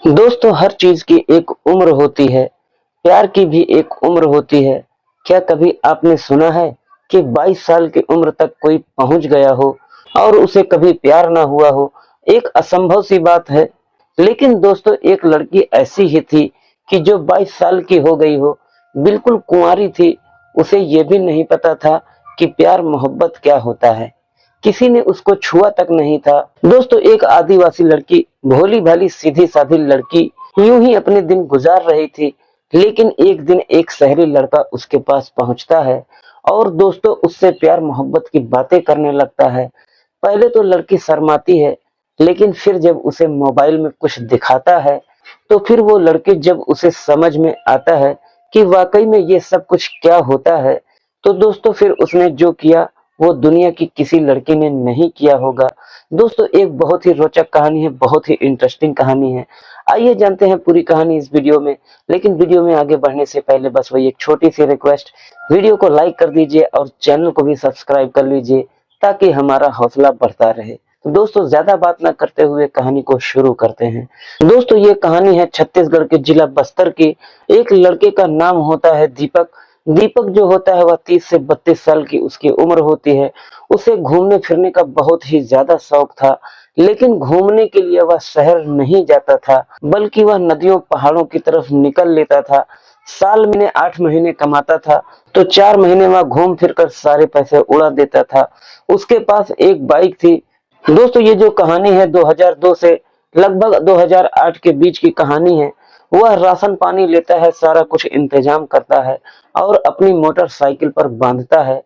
दोस्तों, हर चीज की एक उम्र होती है। प्यार की भी एक उम्र होती है। क्या कभी आपने सुना है कि 22 साल की उम्र तक कोई पहुंच गया हो और उसे कभी प्यार ना हुआ हो? एक असंभव सी बात है। लेकिन दोस्तों, एक लड़की ऐसी ही थी कि जो 22 साल की हो गई हो, बिल्कुल कुंवारी थी। उसे ये भी नहीं पता था कि प्यार मोहब्बत क्या होता है। किसी ने उसको छुआ तक नहीं था। दोस्तों, एक आदिवासी लड़की, भोली भाली सीधी साधी लड़की, यूं ही अपने दिन गुजार रही थी। लेकिन एक दिन एक शहरी लड़का उसके पास पहुंचता है और दोस्तों उससे प्यार मोहब्बत की बातें करने लगता है। पहले तो लड़की शर्माती है, लेकिन फिर जब उसे मोबाइल में कुछ दिखाता है तो फिर वो लड़के जब उसे समझ में आता है कि वाकई में ये सब कुछ क्या होता है, तो दोस्तों फिर उसने जो किया वो दुनिया की किसी लड़की ने नहीं किया होगा। दोस्तों, एक बहुत ही रोचक कहानी है, बहुत ही इंटरेस्टिंग कहानी है। आइए जानते हैं पूरी कहानी इस वीडियो में। लेकिन वीडियो में आगे बढ़ने से पहले बस वही एक छोटी सी रिक्वेस्ट, वीडियो को लाइक कर दीजिए और चैनल को भी सब्सक्राइब कर लीजिए ताकि हमारा हौसला बढ़ता रहे। तो दोस्तों, ज्यादा बात ना करते हुए कहानी को शुरू करते हैं। दोस्तों, ये कहानी है छत्तीसगढ़ के जिला बस्तर की। एक लड़के का नाम होता है दीपक। दीपक जो होता है वह 30 से 32 साल की उसकी उम्र होती है। उसे घूमने फिरने का बहुत ही ज्यादा शौक था। लेकिन घूमने के लिए वह शहर नहीं जाता था, बल्कि वह नदियों पहाड़ों की तरफ निकल लेता था। साल में 8 महीने कमाता था, तो 4 महीने वह घूम फिर कर सारे पैसे उड़ा देता था। उसके पास एक बाइक थी। दोस्तों, ये जो कहानी है 2002 से लगभग 2008 के बीच की कहानी है। वह राशन पानी लेता है, सारा कुछ इंतजाम करता है और अपनी मोटरसाइकिल पर बांधता है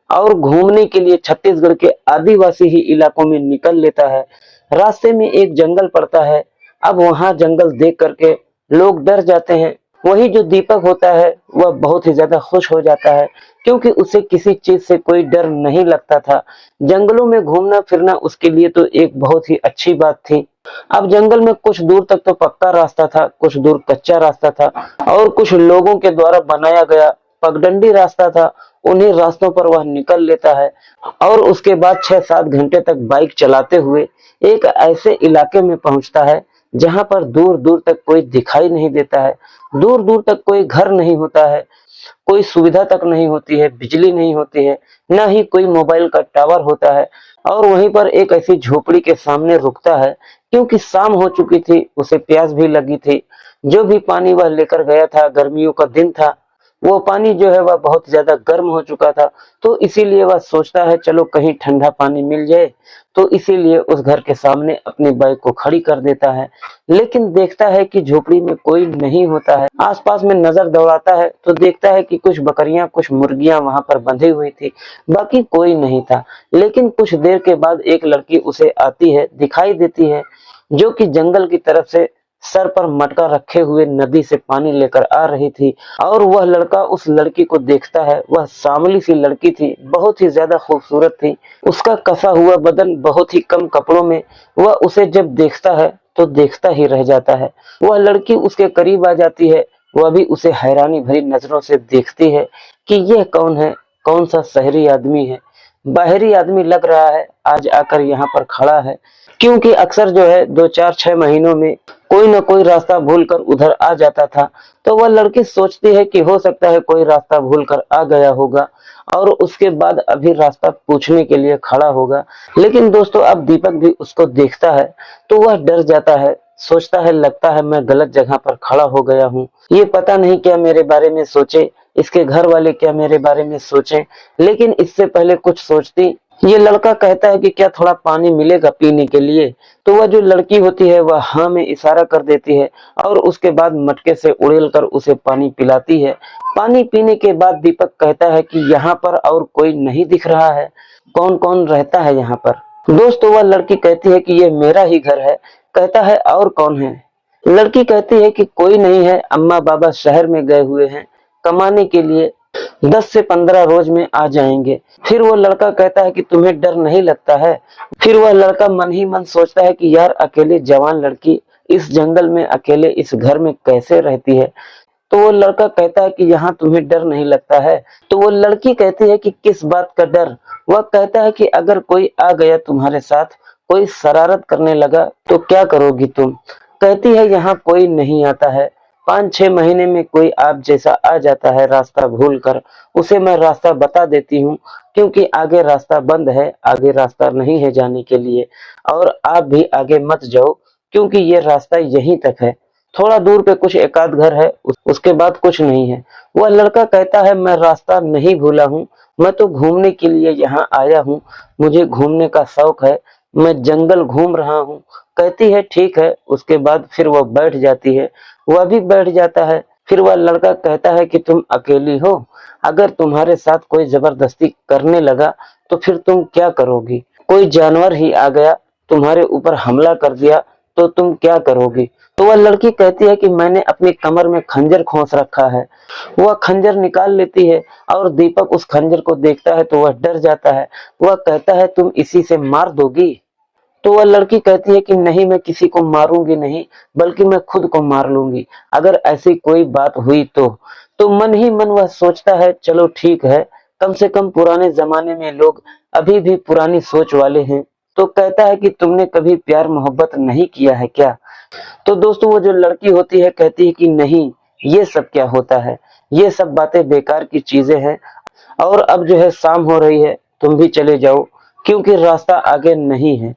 और घूमने के लिए छत्तीसगढ़ के आदिवासी ही इलाकों में निकल लेता है। रास्ते में एक जंगल पड़ता है। अब वहां जंगल देख करके लोग डर जाते हैं। वही जो दीपक होता है वह बहुत ही ज्यादा खुश हो जाता है, क्योंकि उसे किसी चीज से कोई डर नहीं लगता था। जंगलों में घूमना फिरना उसके लिए तो एक बहुत ही अच्छी बात थी। अब जंगल में कुछ दूर तक तो पक्का रास्ता था, कुछ दूर कच्चा रास्ता था और कुछ लोगों के द्वारा बनाया गया पगडंडी रास्ता था। उन्हीं रास्तों पर वह निकल लेता है और उसके बाद 6-7 घंटे तक बाइक चलाते हुए एक ऐसे इलाके में पहुंचता है जहां पर दूर दूर तक कोई दिखाई नहीं देता है। दूर दूर तक कोई घर नहीं होता है, कोई सुविधा तक नहीं होती है, बिजली नहीं होती है, न ही कोई मोबाइल का टावर होता है। और वहीं पर एक ऐसी झोपड़ी के सामने रुकता है, क्योंकि शाम हो चुकी थी, उसे प्यास भी लगी थी। जो भी पानी वह लेकर गया था, गर्मियों का दिन था, वो पानी जो है वह बहुत ज्यादा गर्म हो चुका था। तो इसीलिए वह सोचता है चलो कहीं ठंडा पानी मिल जाए। तो इसीलिए उस घर के सामने अपनी बाइक को खड़ी कर देता है। लेकिन देखता है कि झोपड़ी में कोई नहीं होता है। आसपास में नजर दौड़ाता है तो देखता है कि कुछ बकरियां, कुछ मुर्गियां वहां पर बंधी हुई थी, बाकी कोई नहीं था। लेकिन कुछ देर के बाद एक लड़की उसे आती है, दिखाई देती है, जो कि जंगल की तरफ से सर पर मटका रखे हुए नदी से पानी लेकर आ रही थी। और वह लड़का उस लड़की को देखता है। वह सांवली सी लड़की थी, बहुत ही ज्यादा खूबसूरत थी। उसका कसा हुआ बदन, बहुत ही कम कपड़ों में। वह उसे जब देखता है तो देखता ही रह जाता है। वह लड़की उसके करीब आ जाती है। वह भी उसे हैरानी भरी नजरों से देखती है कि यह कौन है, कौन सा शहरी आदमी है, बाहरी आदमी लग रहा है, आज आकर यहाँ पर खड़ा है। क्योंकि अक्सर जो है 2-4-6 महीनों में कोई ना कोई रास्ता भूलकर उधर आ जाता था। तो वह लड़की सोचती है कि हो सकता है कोई रास्ता भूलकर आ गया होगा और उसके बाद अभी रास्ता पूछने के लिए खड़ा होगा। लेकिन दोस्तों, अब दीपक भी उसको देखता है तो वह डर जाता है। सोचता है लगता है मैं गलत जगह पर खड़ा हो गया हूँ। ये पता नहीं क्या मेरे बारे में सोचे, इसके घर वाले क्या मेरे बारे में सोचें। लेकिन इससे पहले कुछ सोचती, ये लड़का कहता है कि क्या थोड़ा पानी मिलेगा पीने के लिए। तो वह जो लड़की होती है वह हाँ में इशारा कर देती है और उसके बाद मटके से उड़ेल कर उसे पानी पिलाती है। पानी पीने के बाद दीपक कहता है कि यहाँ पर और कोई नहीं दिख रहा है, कौन कौन रहता है यहाँ पर। दोस्तों, वह लड़की कहती है कि ये मेरा ही घर है। कहता है और कौन है। लड़की कहती है कि कोई नहीं है, अम्मा बाबा शहर में गए हुए हैं कमाने के लिए, 10 से 15 रोज में आ जाएंगे। फिर वो लड़का कहता है कि तुम्हें डर नहीं लगता है। फिर वह लड़का मन ही मन सोचता है कि यार अकेले जवान लड़की इस जंगल में अकेले इस घर में कैसे रहती है। तो वो लड़का कहता है कि यहाँ तुम्हें डर नहीं लगता है। तो वो लड़की कहती है कि किस बात का डर। वह कहता है कि अगर कोई आ गया तुम्हारे साथ, कोई शरारत करने लगा तो क्या करोगी तुम। कहती है यहाँ कोई नहीं आता है, 5-6 महीने में कोई आप जैसा आ जाता है रास्ता भूल कर, उसे मैं रास्ता बता देती हूँ, क्योंकि आगे रास्ता बंद है, आगे रास्ता नहीं है जाने के लिए, और आप भी आगे मत जाओ क्योंकि ये रास्ता यहीं तक है, थोड़ा दूर पे कुछ एक आध घर है, उसके बाद कुछ नहीं है। वह लड़का कहता है मैं रास्ता नहीं भूला हूँ, मैं तो घूमने के लिए यहाँ आया हूँ, मुझे घूमने का शौक है, मैं जंगल घूम रहा हूँ। कहती है ठीक है, उसके बाद फिर वह बैठ जाती है, वह भी बैठ जाता है। फिर वह लड़का कहता है कि तुम अकेली हो, अगर तुम्हारे साथ कोई जबरदस्ती करने लगा तो फिर तुम क्या करोगी? कोई जानवर ही आ गया तुम्हारे ऊपर हमला कर दिया तो तुम क्या करोगी? तो वह लड़की कहती है कि मैंने अपनी कमर में खंजर खोस रखा है। वह खंजर निकाल लेती है और दीपक उस खंजर को देखता है तो वह डर जाता है। वह कहता है तुम इसी से मार दोगी? तो वह लड़की कहती है कि नहीं, मैं किसी को मारूंगी नहीं, बल्कि मैं खुद को मार लूंगी अगर ऐसी कोई बात हुई तो मन ही मन वह सोचता है चलो ठीक है, कम से कम पुराने जमाने में लोग अभी भी पुरानी सोच वाले हैं। तो कहता है कि तुमने कभी प्यार मोहब्बत नहीं किया है क्या? तो दोस्तों वो जो लड़की होती है कहती है कि नहीं, ये सब क्या होता है, ये सब बातें बेकार की चीजें हैं, और अब जो है शाम हो रही है, तुम भी चले जाओ क्योंकि रास्ता आगे नहीं है।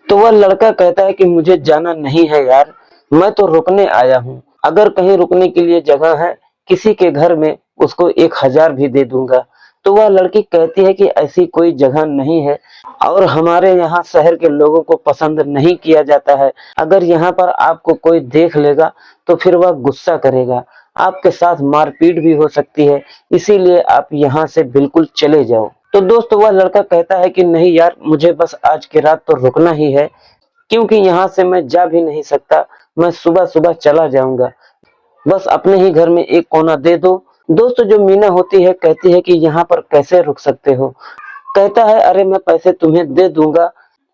तो वह लड़का कहता है कि मुझे जाना नहीं है यार, मैं तो रुकने आया हूँ, अगर कहीं रुकने के लिए जगह है किसी के घर में, उसको 1000 भी दे दूंगा। तो वह लड़की कहती है कि ऐसी कोई जगह नहीं है, और हमारे यहाँ शहर के लोगों को पसंद नहीं किया जाता है, अगर यहाँ पर आपको कोई देख लेगा तो फिर वह गुस्सा करेगा, आपके साथ मारपीट भी हो सकती है, इसीलिए आप यहाँ से बिल्कुल चले जाओ। तो दोस्तों वह लड़का कहता है कि नहीं यार, मुझे बस आज की रात तो रुकना ही है, क्योंकि यहाँ से मैं जा भी नहीं सकता, मैं सुबह सुबह चला जाऊंगा, बस अपने ही घर में एक कोना दे दो। दोस्तों जो मीना होती है कहती है कि यहाँ पर कैसे रुक सकते हो? कहता है अरे मैं पैसे तुम्हें दे दूंगा।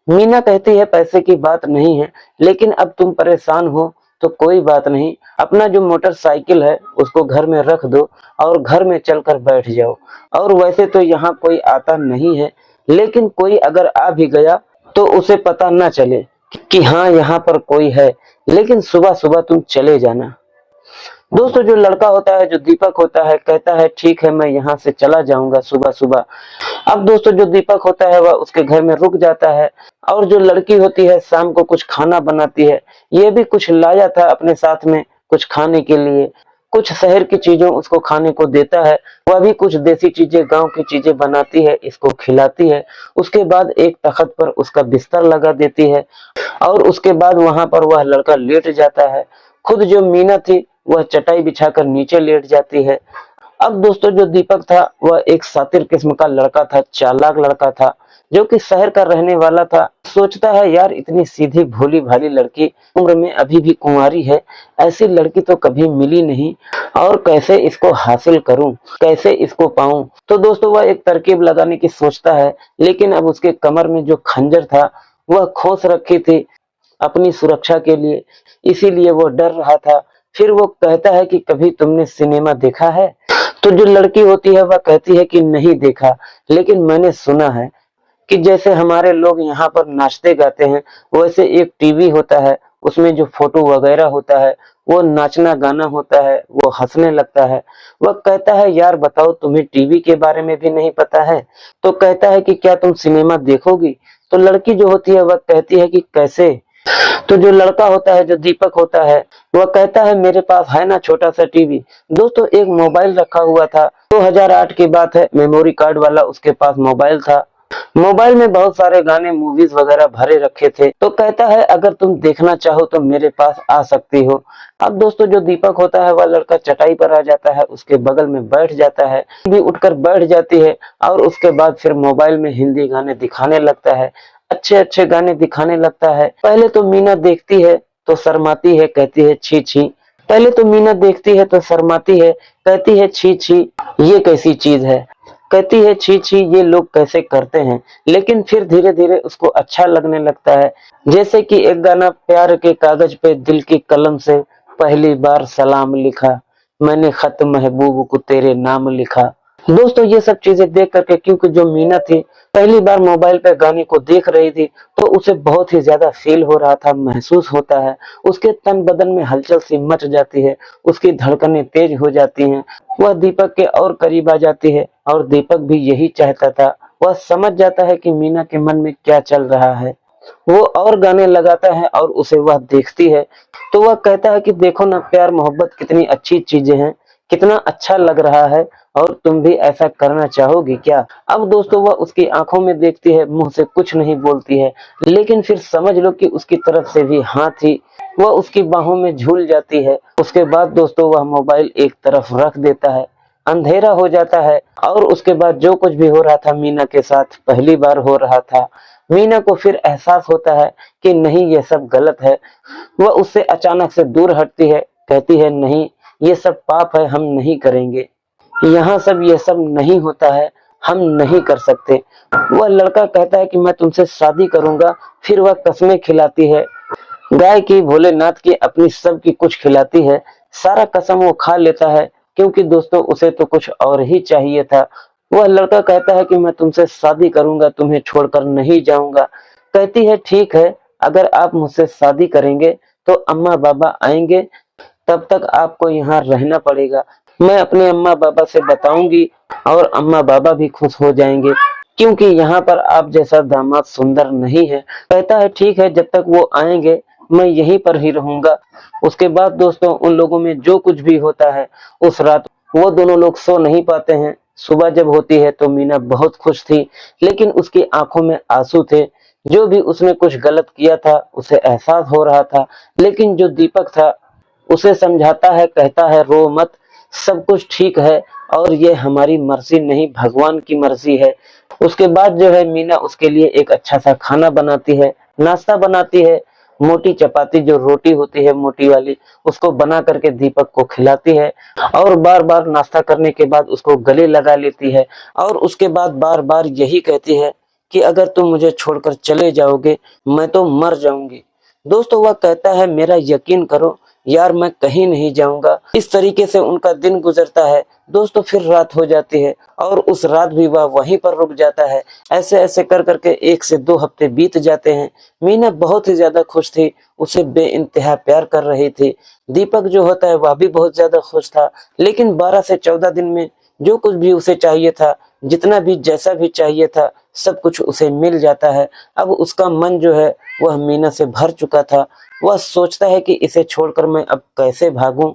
मीना कहती है पैसे की बात नहीं है, लेकिन अब तुम परेशान हो तो कोई बात नहीं, अपना जो मोटरसाइकिल है उसको घर में रख दो और घर में चलकर बैठ जाओ, और वैसे तो यहाँ कोई आता नहीं है, लेकिन कोई अगर आ भी गया तो उसे पता ना चले कि हाँ यहाँ पर कोई है, लेकिन सुबह सुबह तुम चले जाना। दोस्तों जो लड़का होता है, जो दीपक होता है, कहता है ठीक है, मैं यहाँ से चला जाऊंगा सुबह सुबह। अब दोस्तों जो दीपक होता है वह उसके घर में रुक जाता है, और जो लड़की होती है शाम को कुछ खाना बनाती है, ये भी कुछ लाया था अपने साथ में कुछ खाने के लिए, कुछ शहर की चीजों उसको खाने को देता है, वह भी कुछ देसी चीजें गांव की चीजें बनाती है, इसको खिलाती है। उसके बाद एक तख्त पर उसका बिस्तर लगा देती है, और उसके बाद वहां पर वह लड़का लेट जाता है। खुद जो मीना थी वह चटाई बिछाकर नीचे लेट जाती है। अब दोस्तों जो दीपक था वह एक शातिर किस्म का लड़का था, चालाक लड़का था, जो कि शहर का रहने वाला था। सोचता है यार इतनी सीधी भोली भाली लड़की, उम्र में अभी भी कुंवारी है, ऐसी लड़की तो कभी मिली नहीं, और कैसे इसको हासिल करूं, कैसे इसको पाऊं। तो दोस्तों वह एक तरकीब लगाने की सोचता है, लेकिन अब उसके कमर में जो खंजर था वह खोस रखी थी अपनी सुरक्षा के लिए, इसीलिए वो डर रहा था। फिर वो कहता है कि कभी तुमने सिनेमा देखा है? तो जो लड़की होती है वह कहती है कि नहीं देखा, लेकिन मैंने सुना है कि जैसे हमारे लोग यहाँ पर नाचते गाते हैं, वैसे एक टीवी होता है, उसमें जो फोटो वगैरह होता है, वो नाचना गाना होता है, वो हंसने लगता है। वह कहता है यार बताओ, तुम्हें टीवी के बारे में भी नहीं पता है? तो कहता है कि क्या तुम सिनेमा देखोगी? तो लड़की जो होती है वह कहती है कि कैसे? तो जो लड़का होता है, जो दीपक होता है, वह कहता है मेरे पास है ना छोटा सा टीवी। दोस्तों एक मोबाइल रखा हुआ था, 2008 की बात है, मेमोरी कार्ड वाला उसके पास मोबाइल था। मोबाइल में बहुत सारे गाने मूवीज वगैरह भरे रखे थे। तो कहता है अगर तुम देखना चाहो तो मेरे पास आ सकती हो। अब दोस्तों जो दीपक होता है वह लड़का चटाई पर आ जाता है, उसके बगल में बैठ जाता है, भी उठकर बैठ जाती है, और उसके बाद फिर मोबाइल में हिंदी गाने दिखाने लगता है, अच्छे अच्छे गाने दिखाने लगता है। पहले तो मीना देखती है तो शर्माती है, कहती है छी छी। पहले तो मीना देखती है तो शर्माती है, कहती है छी छी, ये कैसी चीज है, कहती है छी छी, ये लोग कैसे करते हैं। लेकिन फिर धीरे धीरे उसको अच्छा लगने लगता है। जैसे कि एक गाना, प्यार के कागज पे दिल की कलम से पहली बार सलाम लिखा, मैंने खत महबूब को तेरे नाम लिखा। दोस्तों ये सब चीजें देख करके, क्योंकि जो मीना थी पहली बार मोबाइल पे गाने को देख रही थी, तो उसे बहुत ही ज्यादा फील हो रहा था, महसूस होता है। उसके तन बदन में हलचल सी मच जाती है, उसकी धड़कनें तेज हो जाती हैं। वह दीपक के और करीब आ जाती है और दीपक भी यही चाहता था। वह समझ जाता है कि मीना के मन में क्या चल रहा है। वो और गाने लगाता है और उसे वह देखती है, तो वह कहता है कि देखो ना, प्यार मोहब्बत कितनी अच्छी चीजें हैं, कितना अच्छा लग रहा है, और तुम भी ऐसा करना चाहोगी क्या? अब दोस्तों वह उसकी आंखों में देखती है, मुंह से कुछ नहीं बोलती है, लेकिन फिर समझ लो कि उसकी तरफ से भी हाँ थी। वह उसकी बाहों में झूल जाती है। उसके बाद दोस्तों वह मोबाइल एक तरफ रख देता है, अंधेरा हो जाता है, और उसके बाद जो कुछ भी हो रहा था मीना के साथ पहली बार हो रहा था। मीना को फिर एहसास होता है कि नहीं, ये सब गलत है। वह उससे अचानक से दूर हटती है, कहती है नहीं, ये सब पाप है, हम नहीं करेंगे, यहाँ सब ये सब नहीं होता है, हम नहीं कर सकते। वह लड़का कहता है कि मैं तुमसे शादी करूंगा। फिर वह कस्में खिलाती है, गाय की, भोलेनाथ की, अपनी सब की कुछ खिलाती है। सारा कसम वो खा लेता है, क्योंकि दोस्तों उसे तो कुछ और ही चाहिए था। वह लड़का कहता है कि मैं तुमसे शादी करूंगा, तुम्हें छोड़कर नहीं जाऊंगा। कहती है ठीक है, अगर आप मुझसे शादी करेंगे तो अम्मा बाबा आएंगे, तब तक आपको यहाँ रहना पड़ेगा। मैं अपने अम्मा बाबा से बताऊंगी और अम्मा बाबा भी खुश हो जाएंगे, क्योंकि यहाँ पर आप जैसा दामाद सुंदर नहीं है। कहता है ठीक है, जब तक वो आएंगे मैं यहीं पर ही रहूंगा। उसके बाद दोस्तों उन लोगों में जो कुछ भी होता है, उस रात वो दोनों लोग सो नहीं पाते हैं। सुबह जब होती है तो मीना बहुत खुश थी, लेकिन उसकी आंखों में आंसू थे। जो भी उसने कुछ गलत किया था उसे एहसास हो रहा था, लेकिन जो दीपक था उसे समझाता है, कहता है रो मत, सब कुछ ठीक है, और ये हमारी मर्जी नहीं, भगवान की मर्जी है। उसके बाद जो है मीना उसके लिए एक अच्छा सा खाना बनाती है, नाश्ता बनाती है। मोटी चपाती, जो रोटी होती है मोटी वाली, उसको बना करके दीपक को खिलाती है, और बार बार नाश्ता करने के बाद उसको गले लगा लेती है, और उसके बाद बार बार यही कहती है कि अगर तुम मुझे छोड़कर चले जाओगे मैं तो मर जाऊंगी। दोस्तों वह कहता है मेरा यकीन करो यार, मैं कहीं नहीं जाऊंगा। इस तरीके से उनका दिन गुजरता है। दोस्तों फिर रात हो जाती है, और उस रात भी वह वहीं पर रुक जाता है। ऐसे ऐसे कर करके 1 से 2 हफ्ते बीत जाते हैं। मीना बहुत ही ज्यादा खुश थी, उसे बेइंतहा प्यार कर रही थी। दीपक जो होता है वह भी बहुत ज्यादा खुश था, लेकिन 12 से 14 दिन में जो कुछ भी उसे चाहिए था, जितना भी जैसा भी चाहिए था, सब कुछ उसे मिल जाता है। अब उसका मन जो है वह मीना से भर चुका था। वह सोचता है कि इसे छोड़कर मैं अब कैसे भागूं,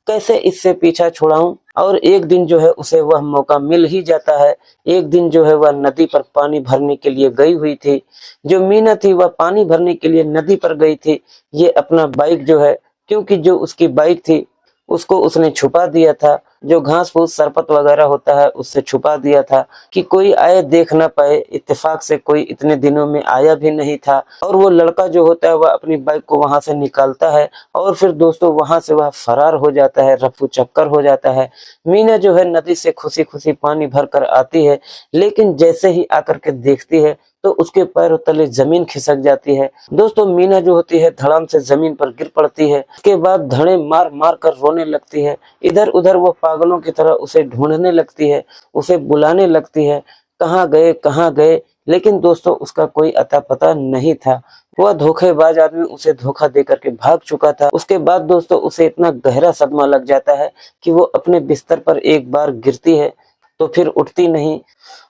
कैसे इससे पीछा छुड़ाऊं। और एक दिन जो है उसे वह मौका मिल ही जाता है। एक दिन जो है वह नदी पर पानी भरने के लिए गई हुई थी। जो मीना थी वह पानी भरने के लिए नदी पर गई थी। ये अपना बाइक जो है, क्योंकि जो उसकी बाइक थी उसको उसने छुपा दिया था, जो घास फूस सरपत वगैरह होता है उससे छुपा दिया था, कि कोई आए देख ना पाए। इत्तेफाक से कोई इतने दिनों में आया भी नहीं था। और वो लड़का जो होता है वह अपनी बाइक को वहां से निकालता है, और फिर दोस्तों वहां से वह फरार हो जाता है, रफू चक्कर हो जाता है। मीना जो है नदी से खुशी खुशी पानी भर कर आती है, लेकिन जैसे ही आकर के देखती है तो उसके पैरों तले जमीन खिसक जाती है। दोस्तों मीना जो होती है धड़ाम से जमीन पर गिर पड़ती है। उसके बाद धड़े मार मार कर रोने लगती है। इधर उधर वो पागलों की तरह उसे ढूंढने लगती है, उसे बुलाने लगती है, कहाँ गए कहाँ गए। लेकिन दोस्तों उसका कोई अता पता नहीं था। वह धोखेबाज आदमी उसे धोखा दे करके भाग चुका था। उसके बाद दोस्तों उसे इतना गहरा सदमा लग जाता है कि वो अपने बिस्तर पर एक बार गिरती है तो फिर उठती नहीं।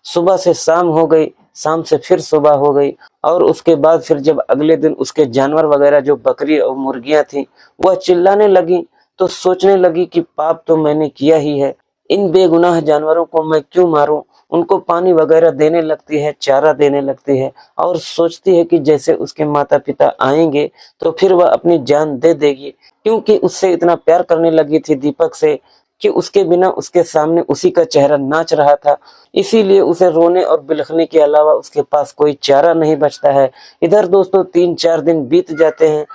सुबह से शाम हो गई, शाम से फिर सुबह हो गई, और उसके बाद फिर जब अगले दिन उसके जानवर वगैरह जो बकरी और मुर्गियां थी वह चिल्लाने लगी, तो सोचने लगी कि पाप तो मैंने किया ही है, इन बेगुनाह जानवरों को मैं क्यों मारूं। उनको पानी वगैरह देने लगती है, चारा देने लगती है, और सोचती है कि जैसे उसके माता पिता आएंगे तो फिर वह अपनी जान दे देगी, क्योंकि उससे इतना प्यार करने लगी थी दीपक से कि उसके बिना उसके सामने उसी का चेहरा नाच रहा था। इसीलिए उसे रोने और बिलखने के अलावा उसके पास कोई चारा नहीं बचता है। इधर दोस्तों 3-4 दिन बीत जाते हैं।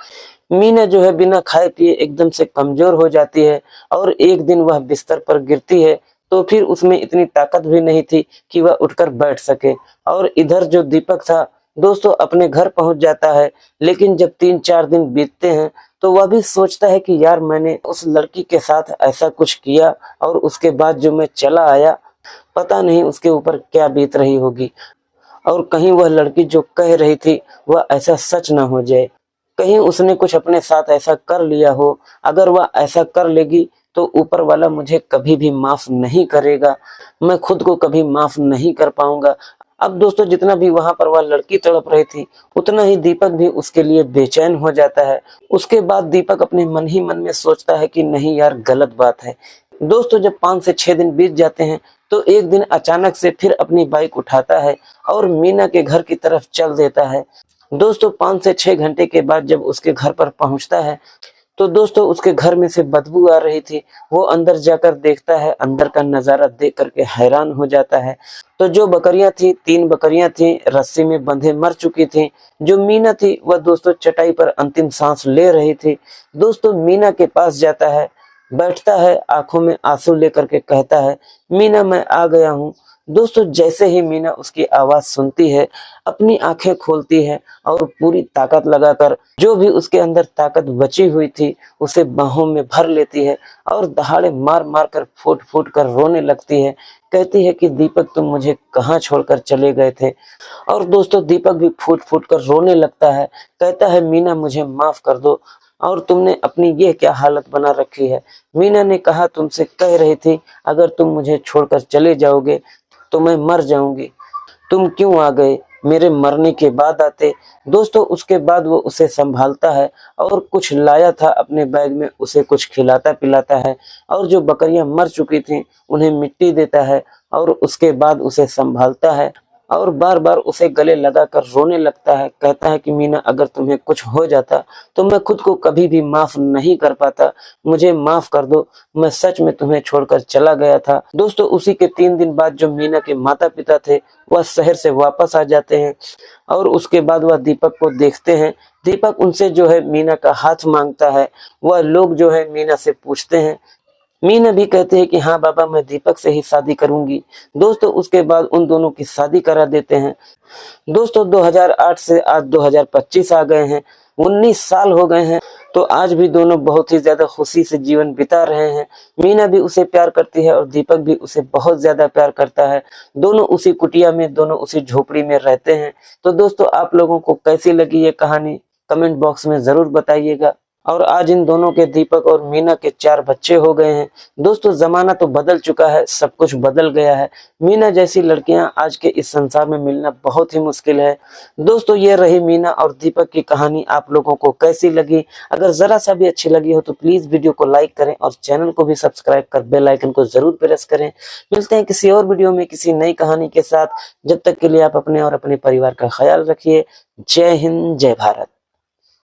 मीना जो है बिना खाए पिए एकदम से कमजोर हो जाती है, और एक दिन वह बिस्तर पर गिरती है तो फिर उसमें इतनी ताकत भी नहीं थी कि वह उठकर बैठ सके। और इधर जो दीपक था दोस्तों अपने घर पहुंच जाता है, लेकिन जब 3-4 दिन बीतते हैं तो वह भी सोचता है कि यार मैंने उस लड़की के साथ ऐसा कुछ किया, और उसके बाद जो मैं चला आया पता नहीं उसके ऊपर क्या बीत रही होगी, और कहीं वह लड़की जो कह रही थी वह ऐसा सच ना हो जाए। कहीं उसने कुछ अपने साथ ऐसा कर लिया हो। अगर वह ऐसा कर लेगी तो ऊपर वाला मुझे कभी भी माफ नहीं करेगा, मैं खुद को कभी माफ नहीं कर पाऊंगा। अब दोस्तों जितना भी वहां पर वह लड़की तड़प रही थी, उतना ही दीपक भी उसके लिए बेचैन हो जाता है। उसके बाद दीपक अपने मन ही मन में सोचता है कि नहीं यार, गलत बात है। दोस्तों जब 5 से 6 दिन बीत जाते हैं तो एक दिन अचानक से फिर अपनी बाइक उठाता है और मीना के घर की तरफ चल देता है। दोस्तों 5 से 6 घंटे के बाद जब उसके घर पर पहुंचता है तो दोस्तों उसके घर में से बदबू आ रही थी। वो अंदर जाकर देखता है, अंदर का नजारा देख करके हैरान हो जाता है। तो जो बकरियां थी, 3 बकरियां थी, रस्सी में बंधे मर चुकी थी। जो मीना थी वह दोस्तों चटाई पर अंतिम सांस ले रही थी। दोस्तों मीना के पास जाता है, बैठता है, आंखों में आंसू लेकर के कहता है, मीना मैं आ गया हूँ। दोस्तों जैसे ही मीना उसकी आवाज सुनती है, अपनी आंखें खोलती है और पूरी ताकत लगाकर जो भी उसके अंदर ताकत बची हुई थी उसे बाहों में भर लेती है और दहाड़े मार मार कर फूट फूट कर रोने लगती है। कहती है कि दीपक तुम मुझे कहाँ छोड़कर चले गए थे। और दोस्तों दीपक भी फूट फूट कर रोने लगता है। कहता है मीना मुझे माफ कर दो, और तुमने अपनी ये क्या हालत बना रखी है। मीना ने कहा तुमसे कह रही थी अगर तुम मुझे छोड़कर चले जाओगे तो मैं मर जाऊंगी। तुम क्यों आ गए, मेरे मरने के बाद आते। दोस्तों उसके बाद वो उसे संभालता है और कुछ लाया था अपने बैग में, उसे कुछ खिलाता पिलाता है और जो बकरियां मर चुकी थीं उन्हें मिट्टी देता है और उसके बाद उसे संभालता है और बार बार उसे गले लगाकर रोने लगता है। कहता है कि मीना अगर तुम्हें कुछ हो जाता तो मैं खुद को कभी भी माफ नहीं कर पाता, मुझे माफ कर दो, मैं सच में तुम्हें छोड़कर चला गया था। दोस्तों उसी के 3 दिन बाद जो मीना के माता पिता थे वह शहर से वापस आ जाते हैं और उसके बाद वह दीपक को देखते हैं। दीपक उनसे जो है मीना का हाथ मांगता है। वह लोग जो है मीना से पूछते हैं। मीना भी कहते हैं कि हाँ बाबा मैं दीपक से ही शादी करूंगी। दोस्तों उसके बाद उन दोनों की शादी करा देते हैं। दोस्तों 2008 से आज 2025 आ गए हैं, 19 साल हो गए हैं। तो आज भी दोनों बहुत ही ज्यादा खुशी से जीवन बिता रहे हैं। मीना भी उसे प्यार करती है और दीपक भी उसे बहुत ज्यादा प्यार करता है। दोनों उसी कुटिया में, दोनों उसी झोपड़ी में रहते हैं। तो दोस्तों आप लोगों को कैसी लगी ये कहानी कमेंट बॉक्स में जरूर बताइएगा। और आज इन दोनों के, दीपक और मीना के 4 बच्चे हो गए हैं। दोस्तों जमाना तो बदल चुका है, सब कुछ बदल गया है। मीना जैसी लड़कियां आज के इस संसार में मिलना बहुत ही मुश्किल है। दोस्तों ये रही मीना और दीपक की कहानी। आप लोगों को कैसी लगी? अगर जरा सा भी अच्छी लगी हो तो प्लीज वीडियो को लाइक करें और चैनल को भी सब्सक्राइब कर बेल आइकन को जरूर प्रेस करें। मिलते हैं किसी और वीडियो में किसी नई कहानी के साथ। जब तक के लिए आप अपने और अपने परिवार का ख्याल रखिए। जय हिंद, जय भारत।